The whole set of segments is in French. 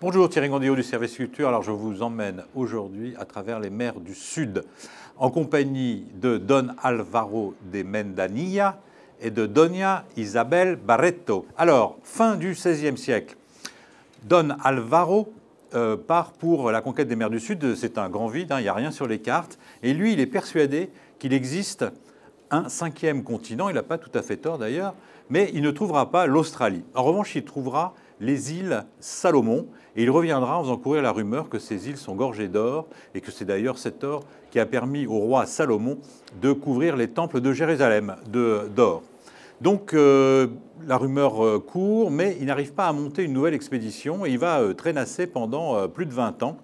Bonjour, Thierry Gondillot du service culture. Alors je vous emmène aujourd'hui à travers les mers du Sud en compagnie de Don Álvaro de Mendanilla et de Doña Isabel Barreto. Alors, fin du XVIe siècle, Don Álvaro part pour la conquête des mers du Sud. C'est un grand vide, il n'y a rien sur les cartes. Et lui, il est persuadé qu'il existe un cinquième continent. Il n'a pas tout à fait tort d'ailleurs, mais il ne trouvera pas l'Australie. En revanche, il trouvera les îles Salomon, et il reviendra en faisant courir la rumeur que ces îles sont gorgées d'or, et que c'est d'ailleurs cet or qui a permis au roi Salomon de couvrir les temples de Jérusalem d'or. Donc la rumeur court, mais il n'arrive pas à monter une nouvelle expédition, et il va traînasser pendant plus de 20 ans,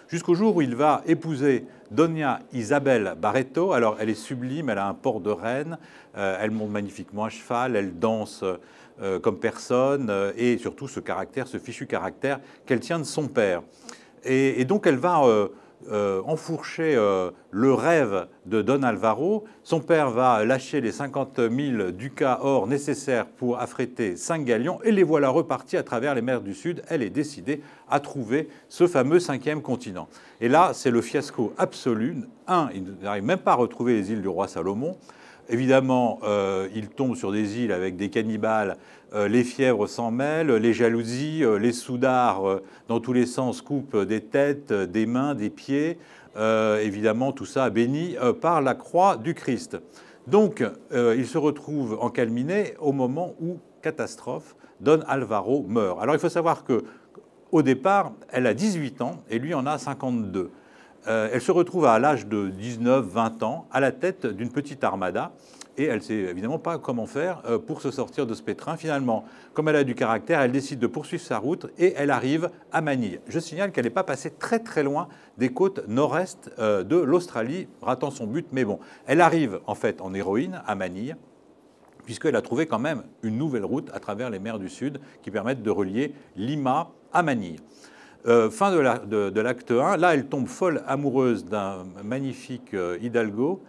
jusqu'au jour où il va épouser Doña Isabel Barreto. Alors, elle est sublime, elle a un port de reine, elle monte magnifiquement à cheval, elle danse comme personne, et surtout ce caractère, ce fichu caractère qu'elle tient de son père. Et donc, elle va enfourcher le rêve de Don Álvaro. Son père va lâcher les 50 000 ducats or nécessaires pour affréter 5 galions, et les voilà repartis à travers les mers du Sud. Elle est décidée à trouver ce fameux cinquième continent. Et là, c'est le fiasco absolu. Il n'arrive même pas à retrouver les îles du roi Salomon. Évidemment, il tombe sur des îles avec des cannibales, les fièvres s'en mêlent, les jalousies, les soudards dans tous les sens coupent des têtes, des mains, des pieds. Évidemment, tout ça béni par la croix du Christ. Donc, il se retrouve encalminé au moment où, catastrophe, Don Álvaro meurt. Alors, il faut savoir qu'au départ, elle a 18 ans et lui en a 52. Elle se retrouve à l'âge de 19-20 ans à la tête d'une petite armada, et elle ne sait évidemment pas comment faire pour se sortir de ce pétrin. Finalement, comme elle a du caractère, elle décide de poursuivre sa route et elle arrive à Manille. Je signale qu'elle n'est pas passée très très loin des côtes nord-est de l'Australie, ratant son but, mais bon. Elle arrive en fait en héroïne à Manille, puisqu'elle a trouvé quand même une nouvelle route à travers les mers du Sud qui permettent de relier Lima à Manille. Fin de l'acte 1, là elle tombe folle amoureuse d'un magnifique hidalgo,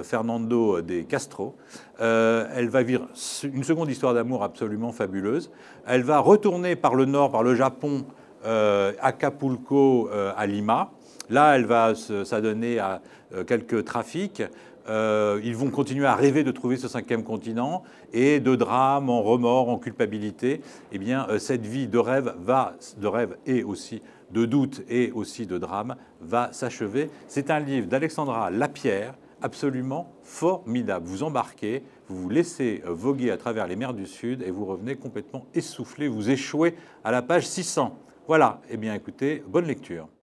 Fernando de Castro. Elle va vivre une seconde histoire d'amour absolument fabuleuse. Elle va retourner par le nord, par le Japon, Acapulco, à Lima. Là, elle va s'adonner à quelques trafics. Ils vont continuer à rêver de trouver ce cinquième continent, et de drame en remords, en culpabilité, eh bien, cette vie de rêve et aussi de doute et aussi de drame va s'achever. C'est un livre d'Alexandra Lapierre, absolument formidable. Vous embarquez, vous vous laissez voguer à travers les mers du Sud et vous revenez complètement essoufflé, vous échouez à la page 600. Voilà, eh bien écoutez, bonne lecture.